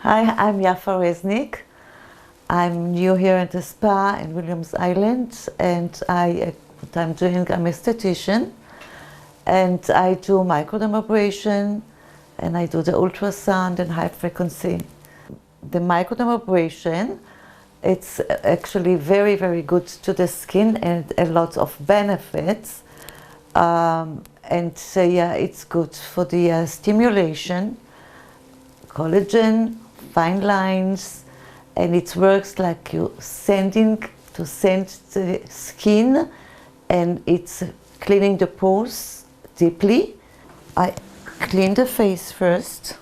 Hi, I'm Yaffa Reznik. I'm new here at the spa in Williams Island, and what I'm doing, I'm esthetician, and I do microdermabrasion, and I do the ultrasound and high frequency. The microdermabrasion, it's actually very, very good to the skin and a lot of benefits. Yeah, it's good for the stimulation, collagen, fine lines, and it works like you send the skin, and it's cleaning the pores deeply. I clean the face first.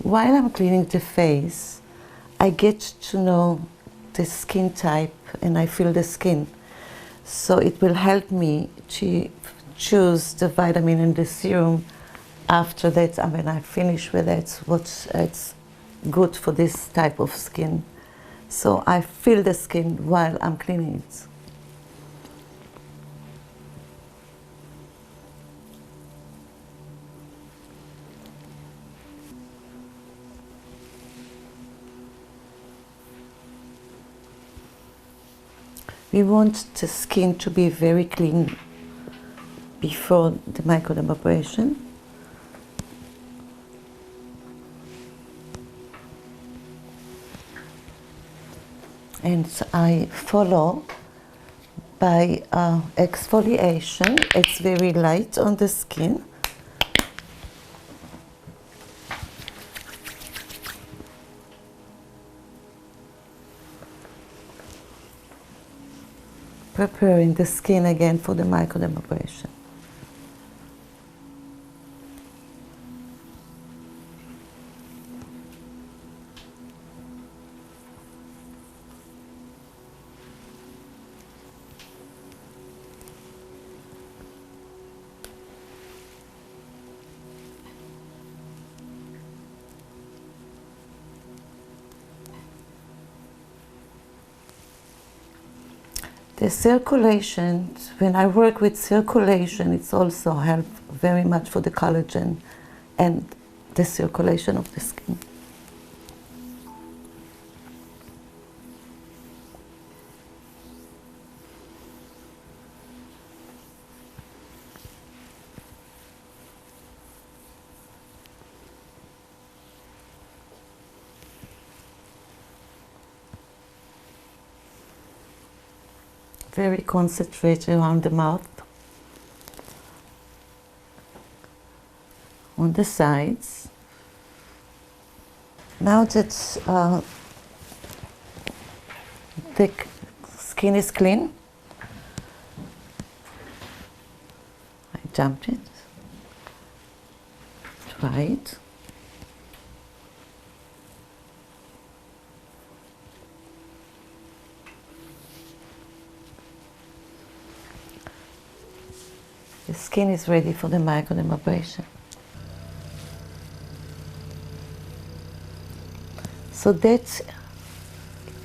While I'm cleaning the face, I get to know the skin type and I feel the skin. So it will help me to choose the vitamin and the serum after that. And when I finish with it, it's good for this type of skin. So I feel the skin while I'm cleaning it. We want the skin to be very clean before the microdermabrasion. And I follow by exfoliation. It's very light on the skin. Preparing the skin again for the microdermabrasion. The circulation, when I work with circulation, it's also help very much for the collagen and the circulation of the skin. Very concentrated around the mouth, on the sides. Now that the skin is clean, I dump it, dry it. The skin is ready for the microdermabrasion. So that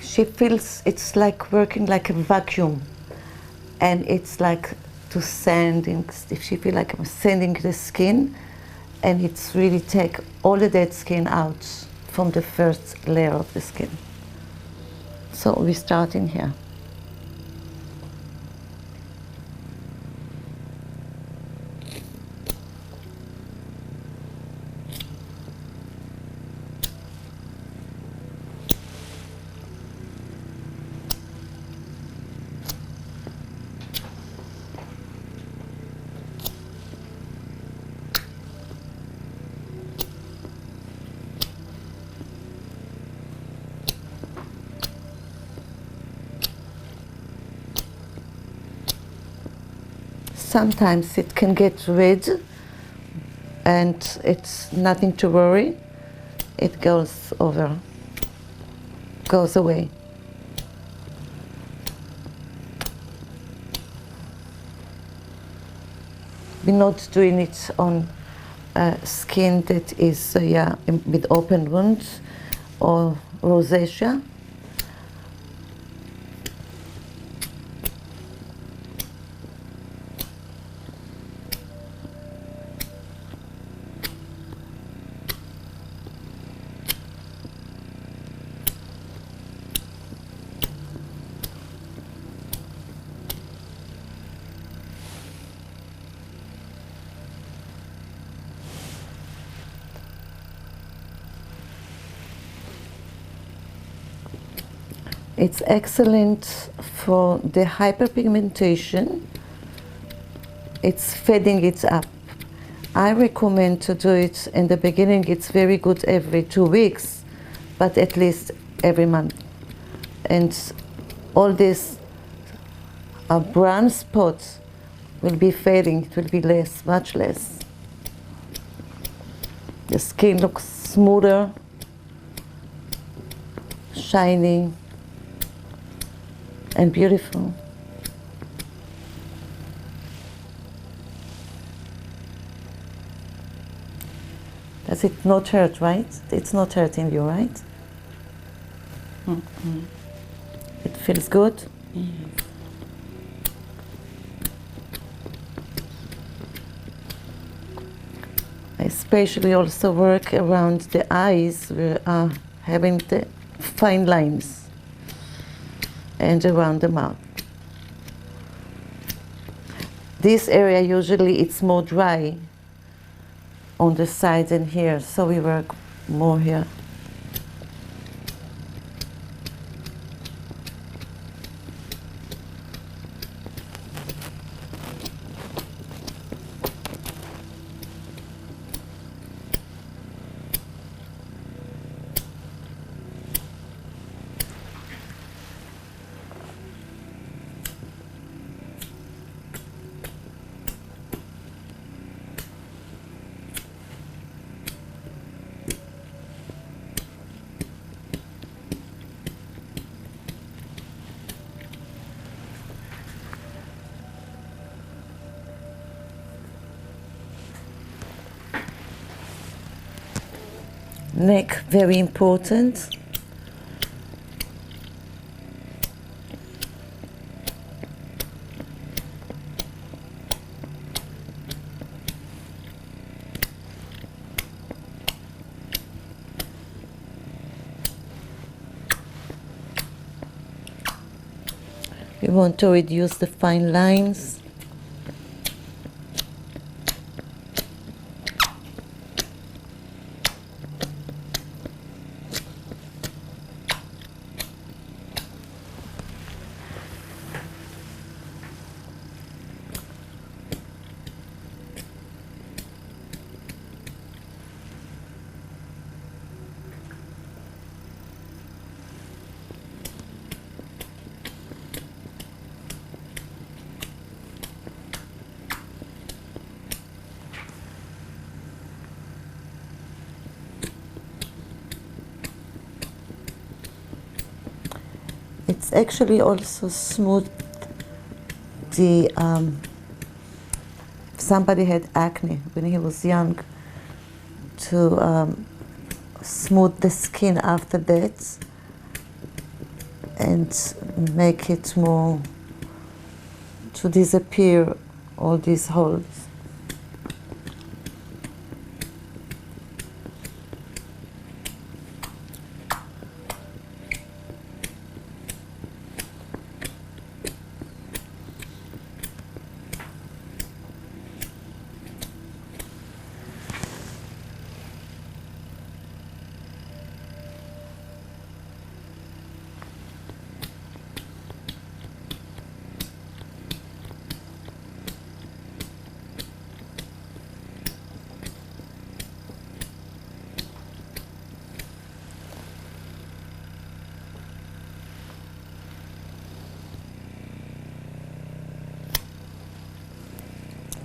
she feels it's like working like a vacuum, and it's like to sanding. She feels like I'm sanding the skin, and it's really take all the dead skin out from the first layer of the skin. So we're starting here. sometimes it can get red, and it's nothing to worry. It goes away. We're not doing it on skin that is with open wounds or rosacea. It's excellent for the hyperpigmentation. It's fading it up. I recommend to do it in the beginning. It's very good every 2 weeks, but at least every month. And all these brown spots will be fading. It will be less, much less. The skin looks smoother, shiny, and beautiful. Does it not hurt, right? It's not hurting you, right? Mm-hmm. It feels good? Yes. I especially also work around the eyes, where having the fine lines, and around the mouth. This area usually it's more dry on the sides and here, so we work more here. Neck, very important. We want to reduce the fine lines. It's actually also smooth the, if somebody had acne when he was young, to smooth the skin after that and make it more, to disappear all these holes.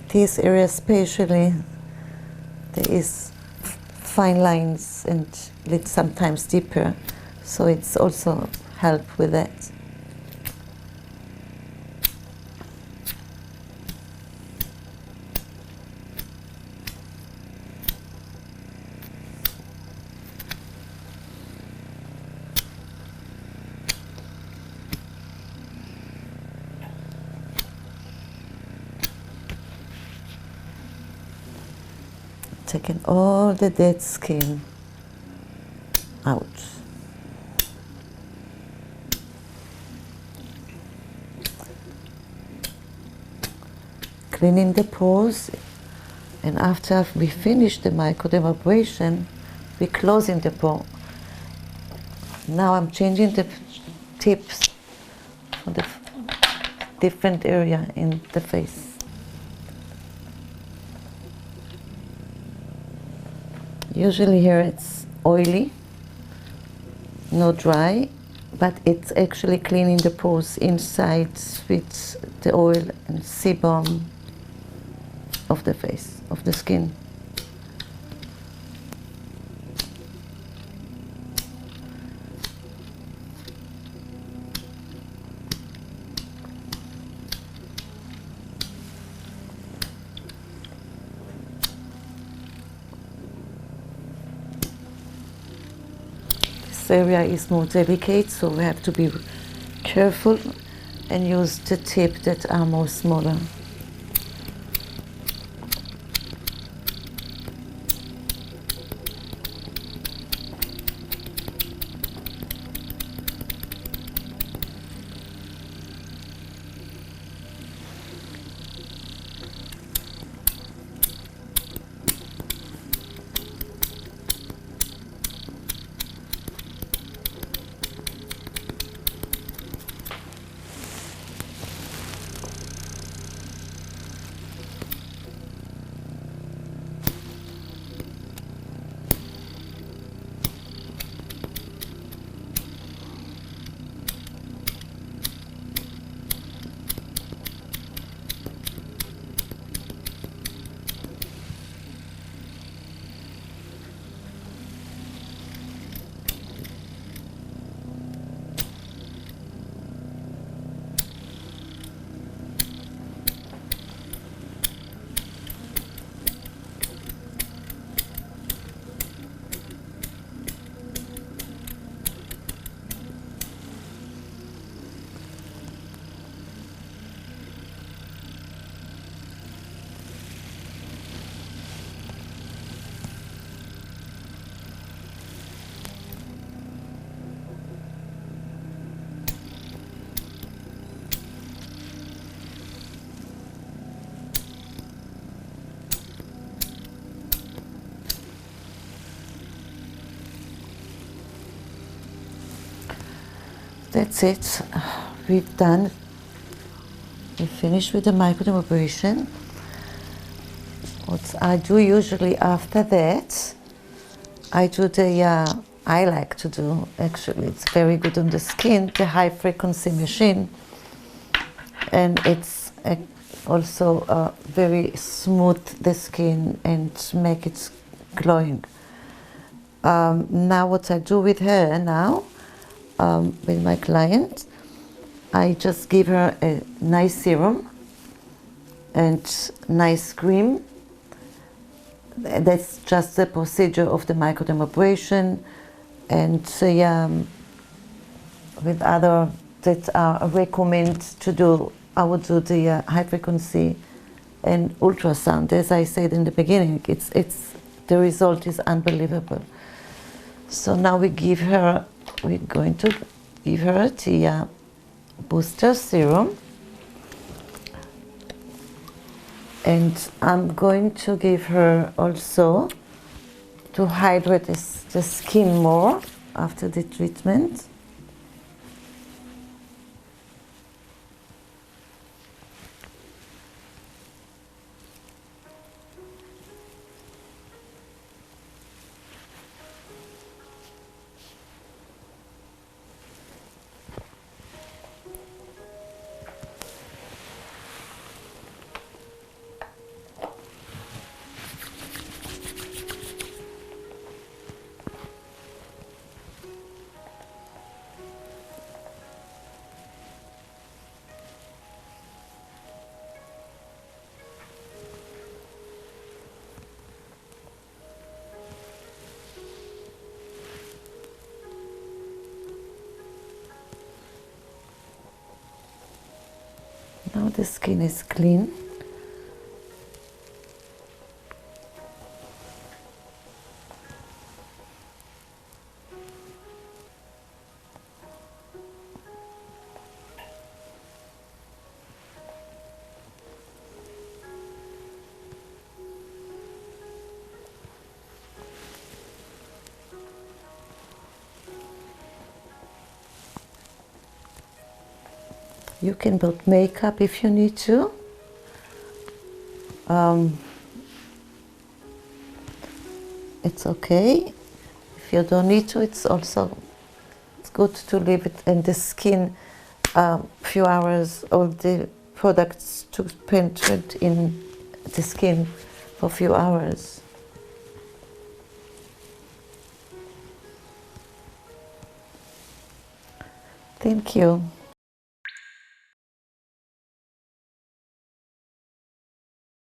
This area especially, there is fine lines and it's sometimes deeper, so it's also help with that. Taking all the dead skin out. Cleaning the pores, and after we finish the microdermabrasion, we're closing the pore. Now I'm changing the tips for the different area in the face. Usually here it's oily, not dry, but it's actually cleaning the pores inside with the oil and sebum of the face, of the skin. This area is more delicate, so we have to be careful and use the tips that are more smaller. That's it. We've done. We finished with the microdermabrasion. What I do usually after that, I do the, I like to do, actually, it's very good on the skin, the high frequency machine. And it's also very smooth the skin and make it glowing. Now what I do with her now, with my client, I just give her a nice serum and nice cream. That's just the procedure of the microdermabrasion, and with other that I recommend to do, I would do the high frequency and ultrasound. As I said in the beginning, the result is unbelievable. So now we're going to give her the booster serum, and I'm going to give her also to hydrate the skin more after the treatment. Now the skin is clean. You can put makeup if you need to. It's okay. If you don't need to, it's good to leave it in the skin few hours, all the products to penetrate in the skin for a few hours. Thank you.